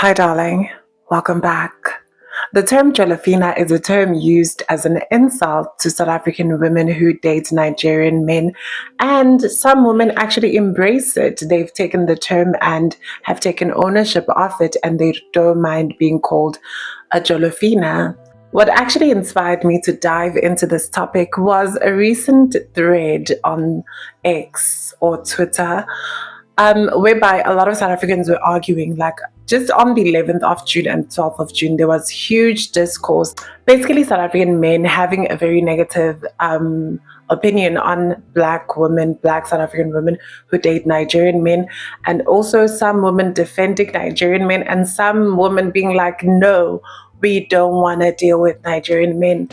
Hi, darling. Welcome back. The term Jellapina is a term used as an insult to South African women who date Nigerian men, and some women actually embrace it. They've taken the term and have taken ownership of it, and they don't mind being called a Jellapina. What actually inspired me to dive into this topic was a recent thread on X or Twitter, whereby a lot of South Africans were arguing, like just on the 11th of June and 12th of June, there was huge discourse, basically South African men having a very negative opinion on Black women, Black South African women who date Nigerian men, and also some women defending Nigerian men, and some women being like, no, we don't want to deal with Nigerian men.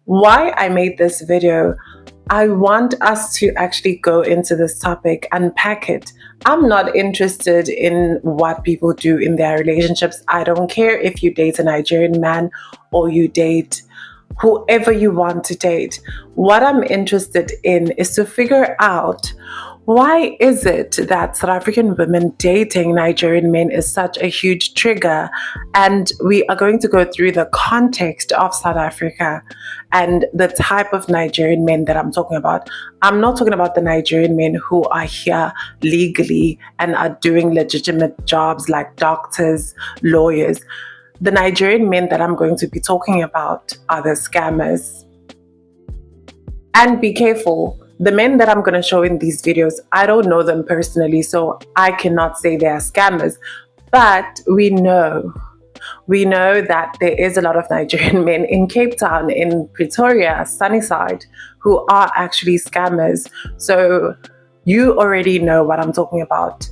Why I made this video, I want us to actually go into this topic, unpack it. I'm not interested in what people do in their relationships. I don't care if you date a Nigerian man or you date whoever you want to date. What I'm interested in is to figure out, why is it that South African women dating Nigerian men is such a huge trigger? And we are going to go through the context of South Africa and the type of Nigerian men that I'm talking about. I'm not talking about the Nigerian men who are here legally and are doing legitimate jobs like doctors, lawyers. The Nigerian men that I'm going to be talking about are the scammers. And be careful. The men that I'm going to show in these videos, I don't know them personally, so I cannot say they are scammers. But we know that there is a lot of Nigerian men in Cape Town, in Pretoria, Sunnyside, who are actually scammers. So you already know what I'm talking about.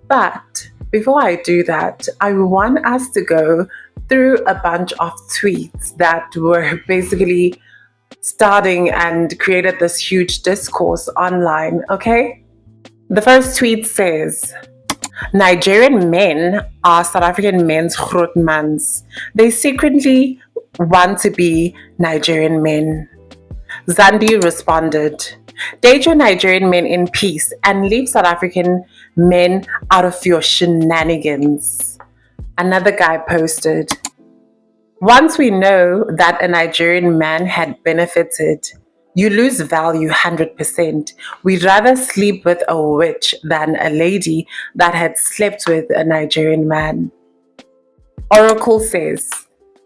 But before I do that, I want us to go through a bunch of tweets that were basically starting and created this huge discourse online, okay? The first tweet says, Nigerian men are South African men's grootmans. They secretly want to be Nigerian men. Zandi responded, date your Nigerian men in peace and leave South African men out of your shenanigans. Another guy posted, once we know that a Nigerian man had benefited, you lose value 100%. We'd rather sleep with a witch than a lady that had slept with a Nigerian man. Oracle says,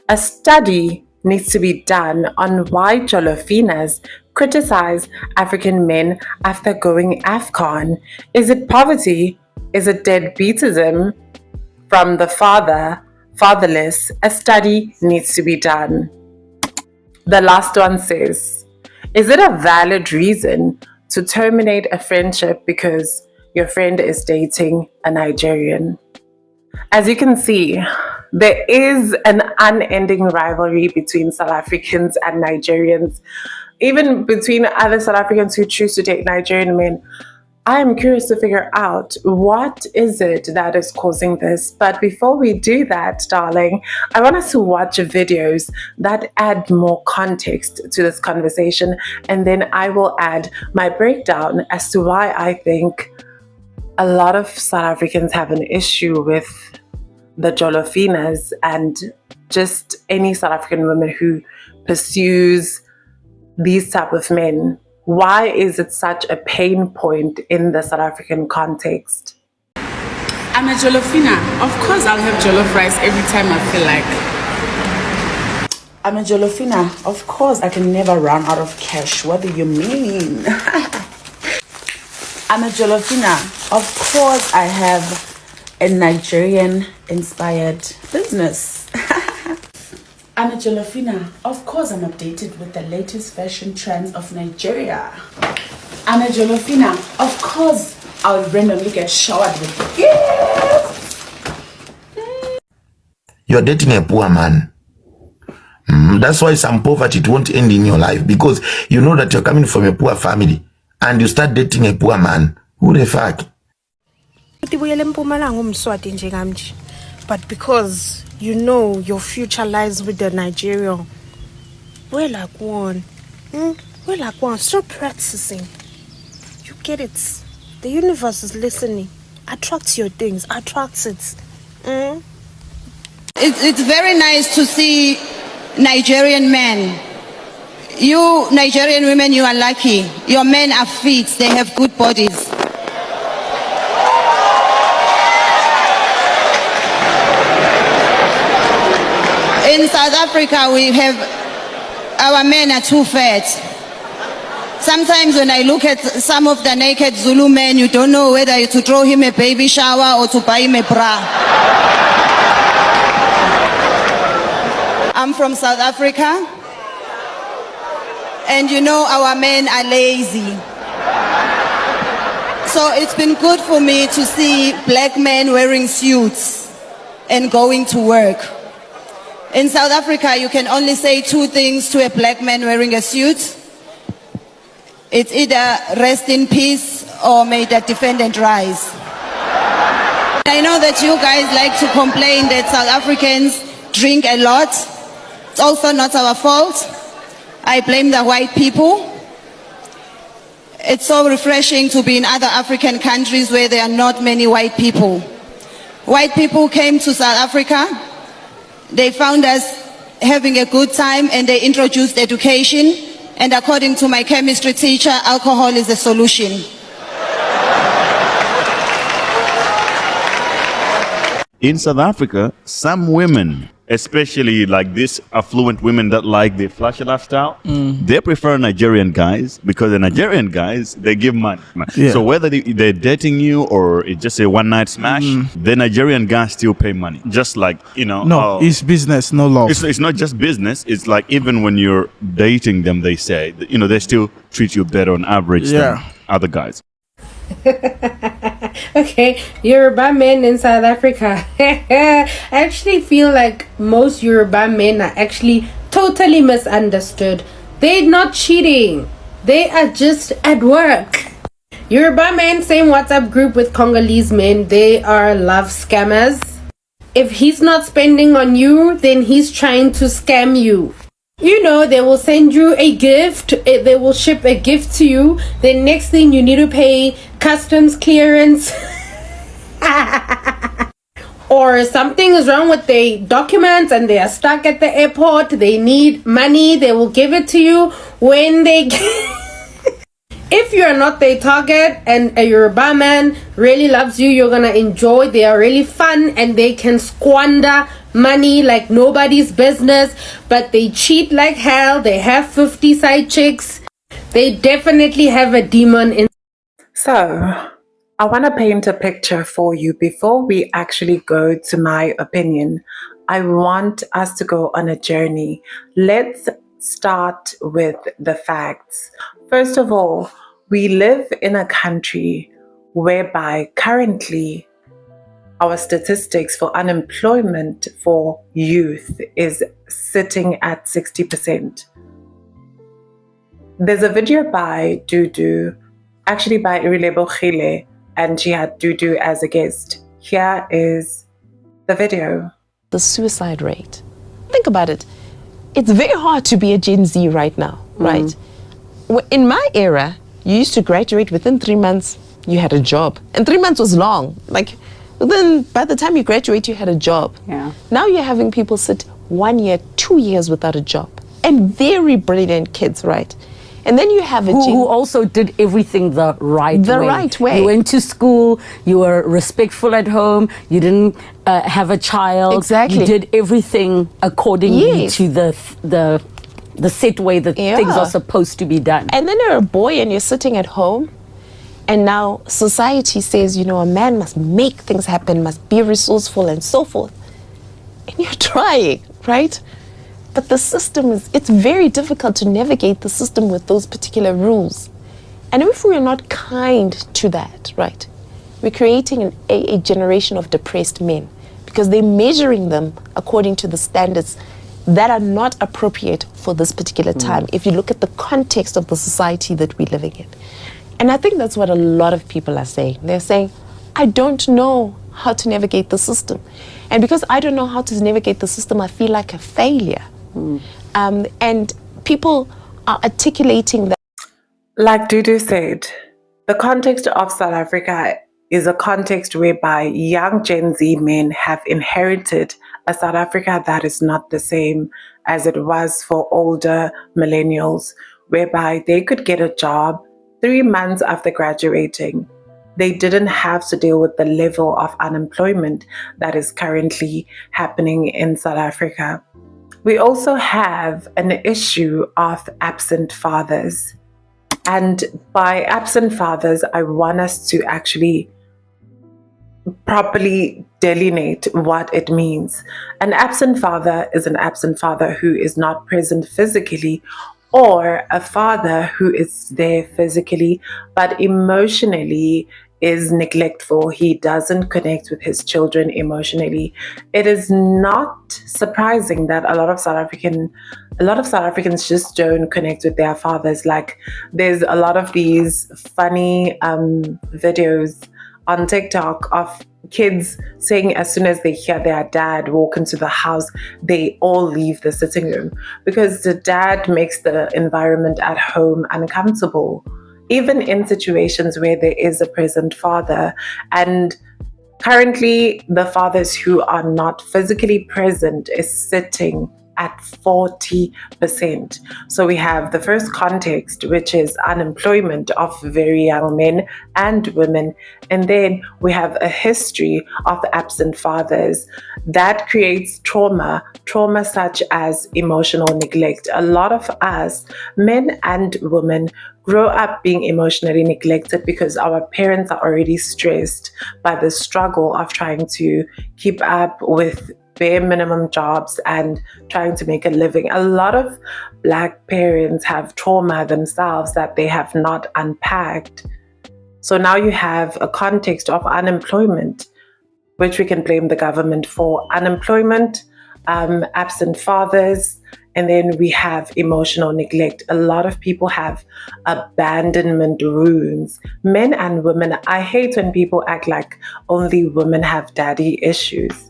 a study needs to be done on why Jolofinas criticize African men after going AFCON. Is it poverty? Is it deadbeatism from the fatherless? A study needs to be done. The last one says, is it a valid reason to terminate a friendship because your friend is dating a Nigerian? As you can see, there is an unending rivalry between South Africans and Nigerians, even between other South Africans who choose to date Nigerian men. I am curious to figure out what is it that is causing this. But before we do that, darling, I want us to watch videos that add more context to this conversation, and then I will add my breakdown as to why I think a lot of South Africans have an issue with the Jolofinas and just any South African woman who pursues these type of men. Why is it such a pain point in the South African context? I'm a Jolofina. Of course I'll have jollof rice every time I feel like. I'm a Jolofina. Of course I can never run out of cash. What do you mean? I'm a Jolofina. Of course I have a Nigerian inspired business. I'm a Jolofina. Of course I'm updated with the latest fashion trends of Nigeria. I'm a Jolofina. Of course I'll randomly get showered with gifts. You're dating a poor man. That's why some poverty, it won't end in your life, because you know that you're coming from a poor family and you start dating a poor man. Who the fuck? But because you know your future lies with the Nigerian, we're like one. Stop practicing. You get it. The universe is listening. Attract your things. Attract it. it's very nice to see Nigerian men. You Nigerian women, you are lucky. Your men are fit, they have good bodies. In South Africa, we have, our men are too fat. Sometimes when I look at some of the naked Zulu men, you don't know whether to throw him a baby shower or to buy him a bra. I'm from South Africa, and you know our men are lazy. So it's been good for me to see black men wearing suits and going to work. In South Africa, you can only say two things to a black man wearing a suit. It's either rest in peace or may the defendant rise. I know that you guys like to complain that South Africans drink a lot. It's also not our fault. I blame the white people. It's so refreshing to be in other African countries where there are not many white people. White people came to South Africa. They found us having a good time and they introduced education. And according to my chemistry teacher, alcohol is the solution. In South Africa, some women, especially like these affluent women that like the flashy lifestyle, they prefer Nigerian guys because the Nigerian guys, they give money. Yeah. So whether they're dating you or it's just a one-night smash, the Nigerian guys still pay money. Just like, you know. No, it's business, no love. It's not just business. It's like even when you're dating them, they say, that, you know, they still treat you better on average than other guys. Okay, Yoruba men in South Africa. I actually feel like most Yoruba men are actually totally misunderstood. They're not cheating. They are just at work. Yoruba men, same WhatsApp group with Congolese men. They are love scammers. If he's not spending on you, then he's trying to scam you. You know, they will send you a gift. They will ship a gift to you. The next thing you need to pay customs clearance. Or something is wrong with their documents and they are stuck at the airport. They need money. They will give it to you when they if you're not their target and a Yoruba man really loves you, you're gonna enjoy. They are really fun and they can squander money like nobody's business, but they cheat like hell. They have 50 side chicks. They definitely have a demon in. So, I want to paint a picture for you before we actually go to my opinion. I want us to go on a journey. Let's start with the facts. First of all, we live in a country whereby currently our statistics for unemployment for youth is sitting at 60%. There's a video by Dudu, actually by Irilebo Khile, and she had Dudu as a guest. Here is the video. The suicide rate. Think about it. It's very hard to be a Gen Z right now, right? In my era, you used to graduate within 3 months, you had a job. And 3 months was long. Like, then by the time you graduate, you had a job. Yeah. Now you're having people sit 1 year, 2 years without a job. And very brilliant kids, right? And then you have a who also did everything the right way. The right way. You went to school, you were respectful at home, you didn't have a child. Exactly. You did everything accordingly to the set way that things are supposed to be done. And then you're a boy and you're sitting at home, and now society says, you know, a man must make things happen, must be resourceful and so forth. And you're trying, right? But the system it's very difficult to navigate the system with those particular rules. And if we're not kind to that, right, we're creating a generation of depressed men because they're measuring them according to the standards that are not appropriate for this particular time, if you look at the context of the society that we're living in. And I think that's what a lot of people are saying. They're saying, I don't know how to navigate the system. And because I don't know how to navigate the system, I feel like a failure. And people are articulating that. Like Dudu said, the context of South Africa is a context whereby young Gen Z men have inherited a South Africa that is not the same as it was for older millennials, whereby they could get a job 3 months after graduating. They didn't have to deal with the level of unemployment that is currently happening in South Africa. We also have an issue of absent fathers. And by absent fathers, I want us to actually properly delineate what it means. An absent father is an absent father who is not present physically, or a father who is there physically but emotionally is neglectful. He doesn't connect with his children emotionally. It is not surprising that a lot of South Africans just don't connect with their fathers. Like, there's a lot of these funny videos on TikTok of kids saying as soon as they hear their dad walk into the house, they all leave the sitting room because the dad makes the environment at home uncomfortable, even in situations where there is a present father. And currently, the fathers who are not physically present is sitting at 40%. So we have the first context, which is unemployment of very young men and women. And then we have a history of absent fathers that creates trauma such as emotional neglect. A lot of us, men and women, grow up being emotionally neglected because our parents are already stressed by the struggle of trying to keep up with bare minimum jobs and trying to make a living. A lot of Black parents have trauma themselves that they have not unpacked. So now you have a context of unemployment, which we can blame the government for. Unemployment, absent fathers, and then we have emotional neglect. A lot of people have abandonment wounds, men and women. I hate when people act like only women have daddy issues.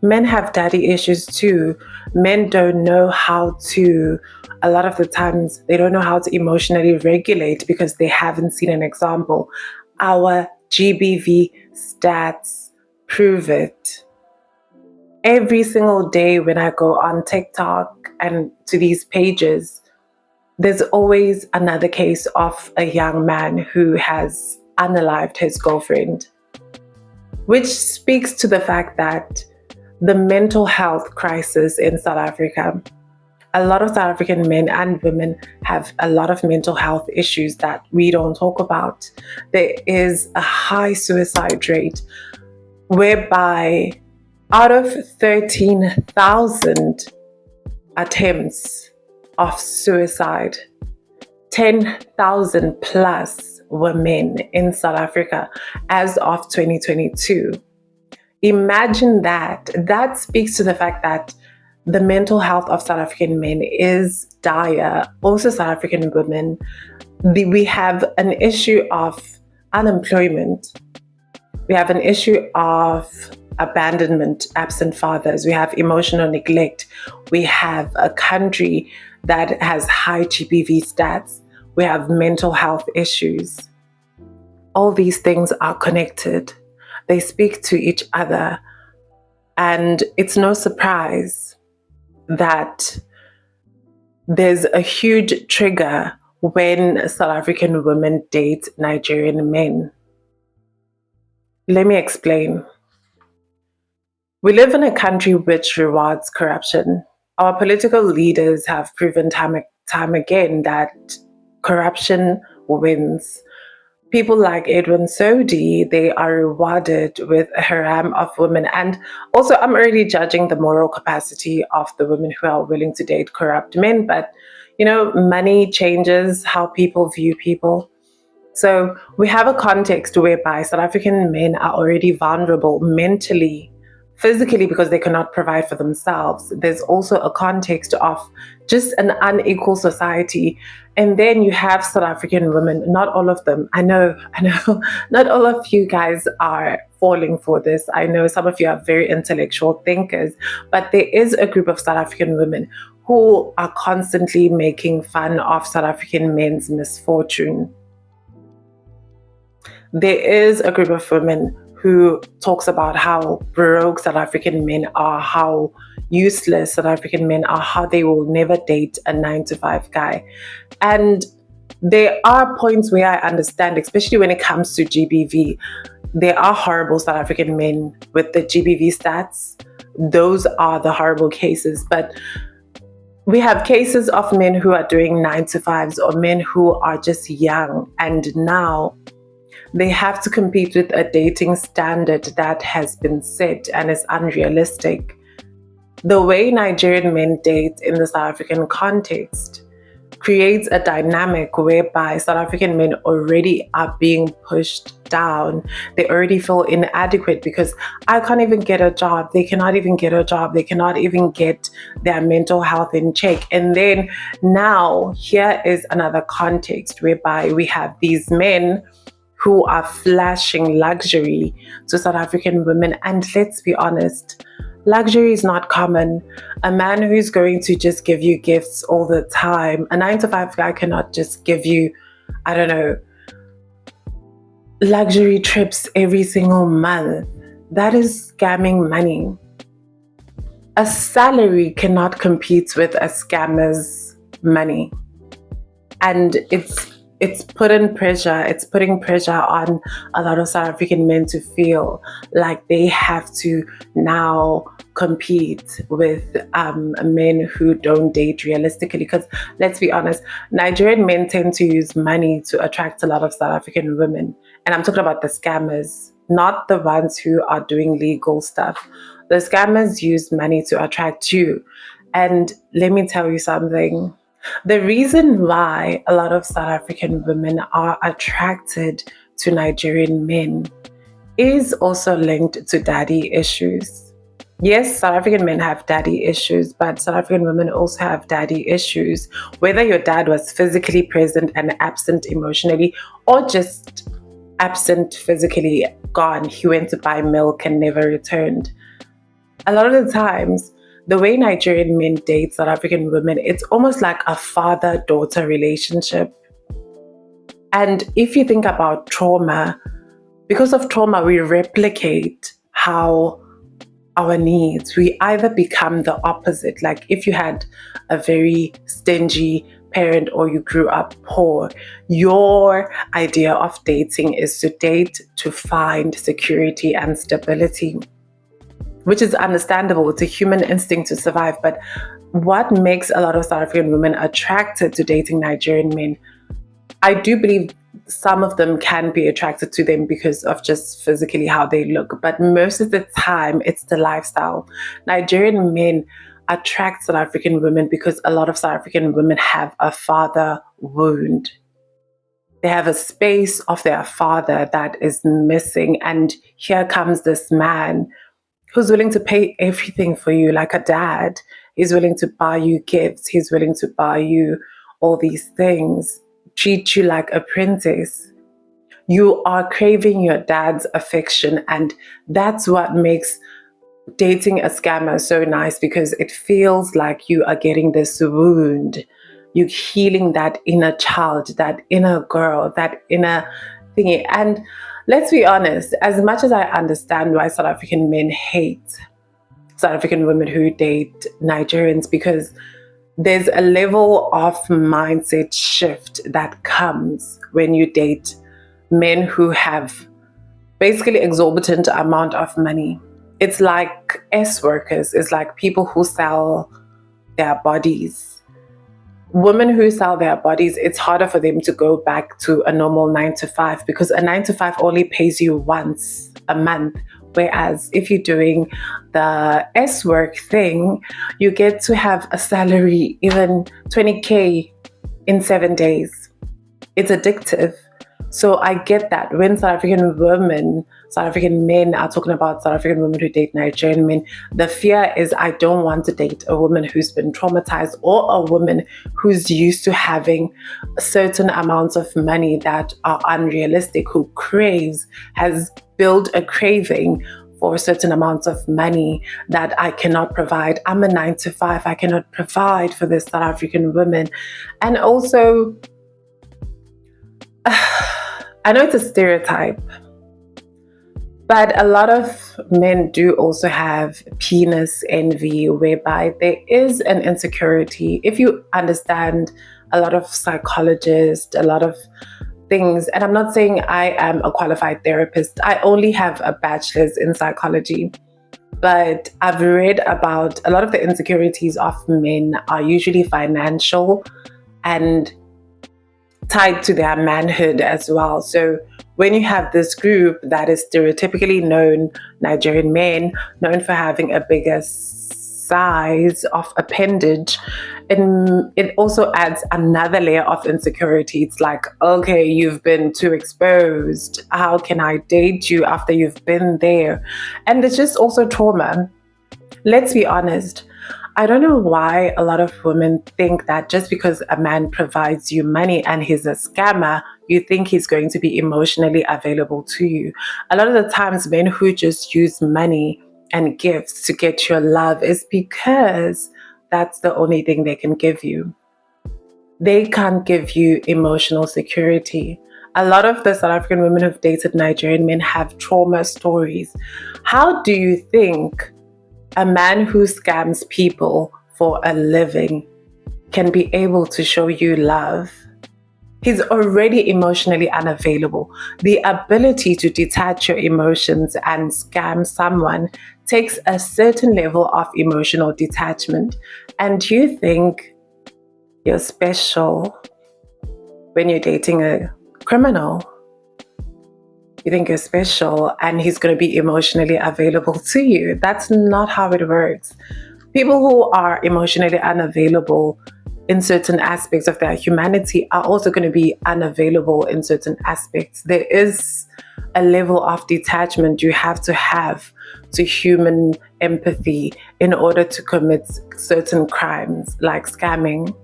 Men have daddy issues too. Men don't know how to, a lot of the times, they don't know how to emotionally regulate because they haven't seen an example. Our GBV stats prove it. Every single day when I go on TikTok and to these pages, there's always another case of a young man who has unalived his girlfriend, which speaks to the fact that the mental health crisis in South Africa. A lot of South African men and women have a lot of mental health issues that we don't talk about. There is a high suicide rate whereby out of 13,000 attempts of suicide, 10,000 plus were men in South Africa as of 2022. Imagine that. That speaks to the fact that the mental health of South African men is dire. Also South African women. We have an issue of unemployment. We have an issue of abandonment, absent fathers. We have emotional neglect. We have a country that has high GBV stats. We have mental health issues. All these things are connected. They speak to each other. And it's no surprise that there's a huge trigger when South African women date Nigerian men. Let me explain. We live in a country which rewards corruption. Our political leaders have proven time again that corruption wins. People like Edwin Sodi, they are rewarded with a harem of women. And also, I'm already judging the moral capacity of the women who are willing to date corrupt men. But, you know, money changes how people view people. So we have a context whereby South African men are already vulnerable mentally, physically, because they cannot provide for themselves. There's also a context of just an unequal society. And then you have South African women, not all of them. I know, not all of you guys are falling for this. I know some of you are very intellectual thinkers, but there is a group of South African women who are constantly making fun of South African men's misfortune. There is a group of women who talks about how broke South African men are, how useless South African men are, how they will never date a 9-to-5 guy. And there are points where I understand, especially when it comes to GBV. There are horrible South African men with the GBV stats. Those are the horrible cases. But we have cases of men who are doing 9-to-5s, or men who are just young, and now they have to compete with a dating standard that has been set and is unrealistic. The way Nigerian men date in the South African context creates a dynamic whereby South African men already are being pushed down. They already feel inadequate because I can't even get a job. They cannot even get a job. They cannot even get their mental health in check. And then now here is another context whereby we have these men who are flashing luxury to South African women. And let's be honest, luxury is not common. A man who's going to just give you gifts all the time, a 9-to-5 guy cannot just give you, I don't know, luxury trips every single month. That is scamming money. A salary cannot compete with a scammer's money. And it's putting pressure on a lot of South African men to feel like they have to now compete with men who don't date realistically. Because let's be honest, Nigerian men tend to use money to attract a lot of South African women. And I'm talking about the scammers, not the ones who are doing legal stuff. The scammers use money to attract you. And let me tell you something. The reason why a lot of South African women are attracted to Nigerian men is also linked to daddy issues. Yes, South African men have daddy issues, but South African women also have daddy issues. Whether your dad was physically present and absent emotionally, or just absent physically, gone, he went to buy milk and never returned. A lot of the times, the way Nigerian men date South African women, it's almost like a father-daughter relationship. And if you think about trauma, because of trauma, we replicate how our needs. We either become the opposite. Like if you had a very stingy parent or you grew up poor, your idea of dating is to date to find security and stability, which is understandable. It's a human instinct to survive. But what makes a lot of South African women attracted to dating Nigerian men? I do believe some of them can be attracted to them because of just physically how they look. But most of the time, it's the lifestyle. Nigerian men attract South African women because a lot of South African women have a father wound. They have a space of their father that is missing. And here comes this man who's willing to pay everything for you, like a dad. He's willing to buy you gifts. He's willing to buy you all these things, treat you like a princess. You are craving your dad's affection, and that's what makes dating a scammer so nice, because it feels like you are getting this wound. You're healing that inner child, that inner girl, that inner thingy. And let's be honest, as much as I understand why South African men hate South African women who date Nigerians, because there's a level of mindset shift that comes when you date men who have basically exorbitant amount of money. It's like S-workers. It's like people who sell their bodies. Women who sell their bodies, it's harder for them to go back to a normal 9-to-5, because a 9-to-5 only pays you once a month. Whereas if you're doing the S-work thing, you get to have a salary, even 20K in 7 days. It's addictive. So I get that when South African men are talking about South African women who date Nigerian men, the fear is, I don't want to date a woman who's been traumatized, or a woman who's used to having certain amounts of money that are unrealistic, who has built a craving for certain amounts of money that I cannot provide. I'm a 9-to-5. I cannot provide for this South African woman. And also, I know it's a stereotype, But a lot of men do also have penis envy, whereby there is an insecurity. If you understand a lot of psychologists, a lot of things, and I'm not saying I am a qualified therapist, I only have a bachelor's in psychology. But I've read about a lot of the insecurities of men are usually financial and tied to their manhood as well. So when you have this group that is stereotypically known, Nigerian men, known for having a bigger size of appendage, it also adds another layer of insecurity. It's like, okay, you've been too exposed. How can I date you after you've been there? And it's just also trauma. Let's be honest. I don't know why a lot of women think that just because a man provides you money and he's a scammer, you think he's going to be emotionally available to you. A lot of the times, men who just use money and gifts to get your love is because that's the only thing they can give you. They can't give you emotional security. A lot of the South African women who've dated Nigerian men have trauma stories. How do you think a man who scams people for a living can be able to show you love? He's already emotionally unavailable. The ability to detach your emotions and scam someone takes a certain level of emotional detachment. And you think you're special when you're dating a criminal. You think you're special and he's going to be emotionally available to you. That's not how it works. People who are emotionally unavailable in certain aspects of their humanity are also going to be unavailable in certain aspects. There is a level of detachment you have to human empathy in order to commit certain crimes like scamming.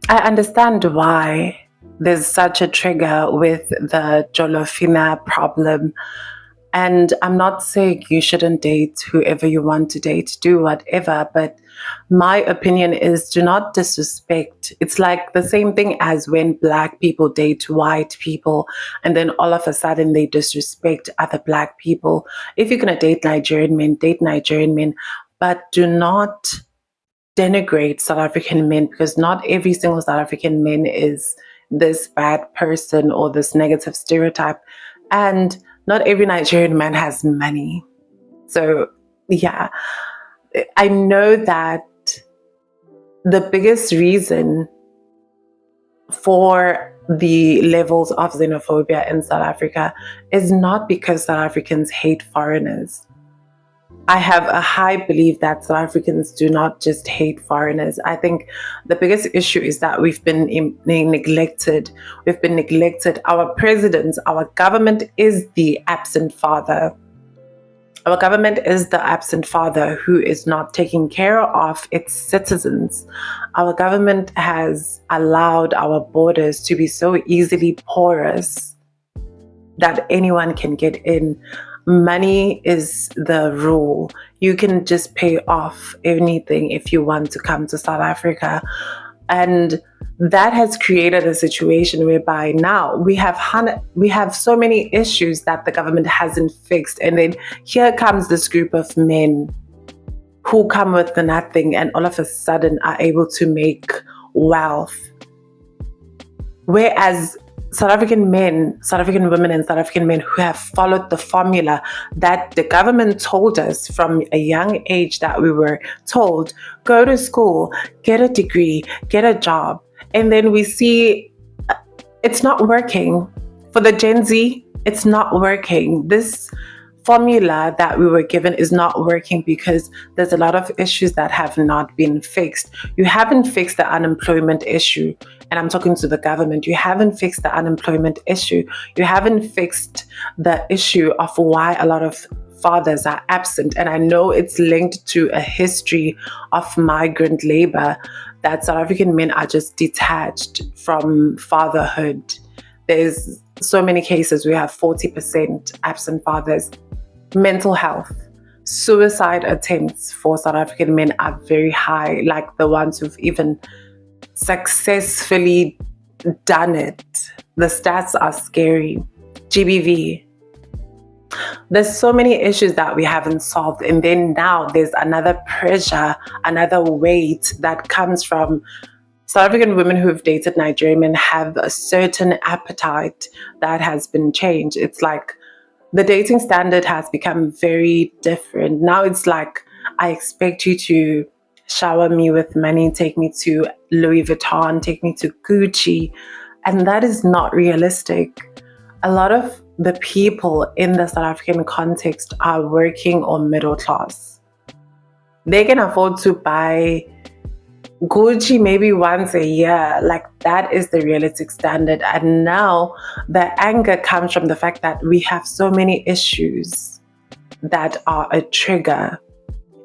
I understand why there's such a trigger with the Jellapina problem. And I'm not saying you shouldn't date whoever you want to date, do whatever, but my opinion is do not disrespect. It's like the same thing as when Black people date white people and then all of a sudden they disrespect other Black people. If you're going to date Nigerian men, date Nigerian men, but do not denigrate South African men, because not every single South African man is this bad person or this negative stereotype. And not every Nigerian man has money. So, yeah, I know that the biggest reason for the levels of xenophobia in South Africa is not because South Africans hate foreigners. I have a high belief that South Africans do not just hate foreigners. I think the biggest issue is that we've been neglected. We've been neglected. Our president, our government is the absent father. Our government is the absent father who is not taking care of its citizens. Our government has allowed our borders to be so easily porous that anyone can get in. Money is the rule. You can just pay off anything if you want to come to South Africa. And that has created a situation whereby now we have so many issues that the government hasn't fixed. And then here comes this group of men who come with nothing and all of a sudden are able to make wealth. Whereas South African men, South African women and South African men who have followed the formula that the government told us from a young age that we were told, go to school, get a degree, get a job. And then we see it's not working. For the Gen Z, it's not working. This formula that we were given is not working because there's a lot of issues that have not been fixed. You haven't fixed the unemployment issue. And I'm talking to the government. You haven't fixed the unemployment issue. You haven't fixed the issue of why a lot of fathers are absent. And I know it's linked to a history of migrant labor, that South African men are just detached from fatherhood. There's so many cases. We have 40% absent fathers. Mental health. Suicide attempts for South African men are very high, like the ones who've even successfully done it. The stats are scary. GBV, There's so many issues that we haven't solved. And then now there's another pressure, another weight that comes from South African women who have dated Nigerian men have a certain appetite that has been changed. It's like the dating standard has become very different. Now it's like, I expect you to shower me with money, take me to Louis Vuitton, take me to Gucci. And that is not realistic. A lot of the people in the South African context are working or middle class. They can afford to buy Gucci maybe once a year. Like, that is the realistic standard. And now the anger comes from the fact that we have so many issues that are a trigger.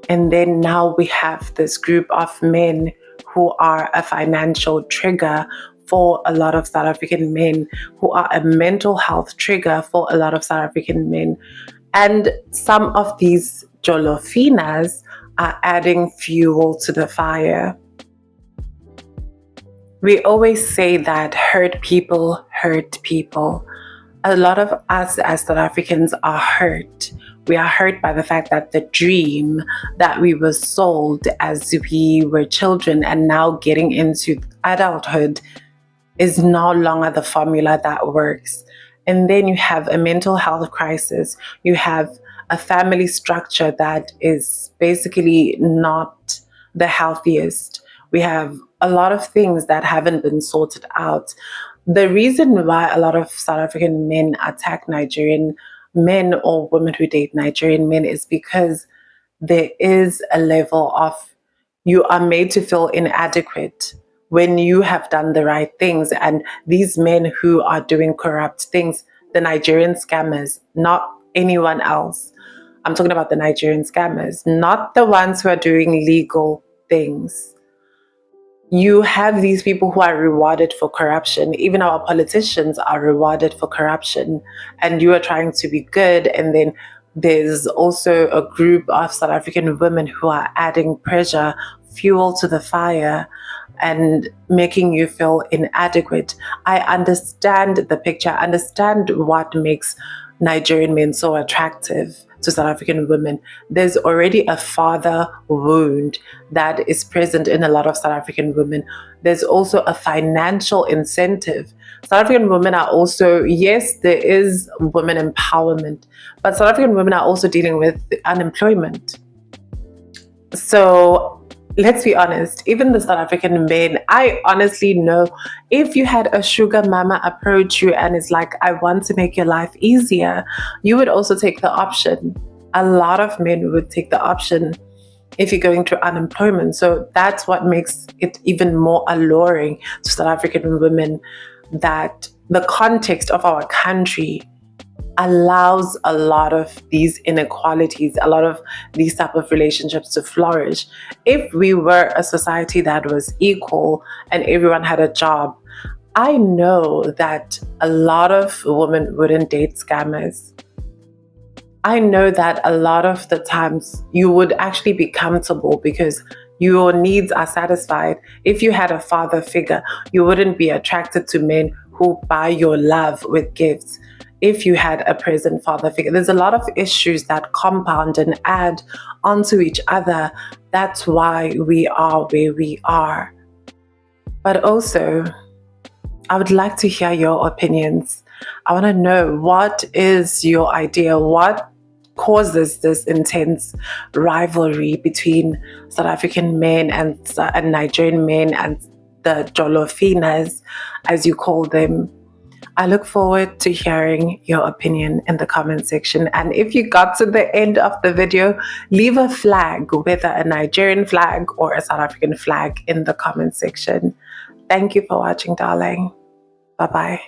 And then now we have this group of men who are a financial trigger for a lot of South African men, who are a mental health trigger for a lot of South African men. And some of these Jollofinas are adding fuel to the fire. We always say that hurt people hurt people. A lot of us as South Africans are hurt. We are hurt by the fact that the dream that we were sold as we were children and now getting into adulthood is no longer the formula that works. And then you have a mental health crisis. You have a family structure that is basically not the healthiest. We have a lot of things that haven't been sorted out. The reason why a lot of South African men attack Nigerian men or women who date Nigerian men is because there is a level of, you are made to feel inadequate when you have done the right things. And these men who are doing corrupt things, the Nigerian scammers, not anyone else. I'm talking about the Nigerian scammers, not the ones who are doing legal things. You have these people who are rewarded for corruption. Even our politicians are rewarded for corruption. And you are trying to be good. And then there's also a group of South African women who are adding pressure, fuel to the fire, and making you feel inadequate. I understand the picture. I understand what makes Nigerian men so attractive to South African women. There's already a father wound that is present in a lot of South African women. There's also a financial incentive. South African women are also, yes, there is women empowerment, but South African women are also dealing with unemployment. So let's be honest, even the South African men, I honestly know if you had a sugar mama approach you and it's like, I want to make your life easier, you would also take the option. A lot of men would take the option if you're going through unemployment. So that's what makes it even more alluring to South African women, that the context of our country allows a lot of these inequalities, a lot of these type of relationships to flourish. If we were a society that was equal and everyone had a job, I know that a lot of women wouldn't date scammers. I know that a lot of the times you would actually be comfortable because your needs are satisfied. If you had a father figure, you wouldn't be attracted to men who buy your love with gifts. If you had a present father figure, there's a lot of issues that compound and add onto each other. That's why we are where we are. But also, I would like to hear your opinions. I want to know, what is your idea? What causes this intense rivalry between South African men and Nigerian men and the Jollofinas, as you call them? I look forward to hearing your opinion in the comment section. And if you got to the end of the video, leave a flag, whether a Nigerian flag or a South African flag, in the comment section. Thank you for watching, darling. Bye-bye.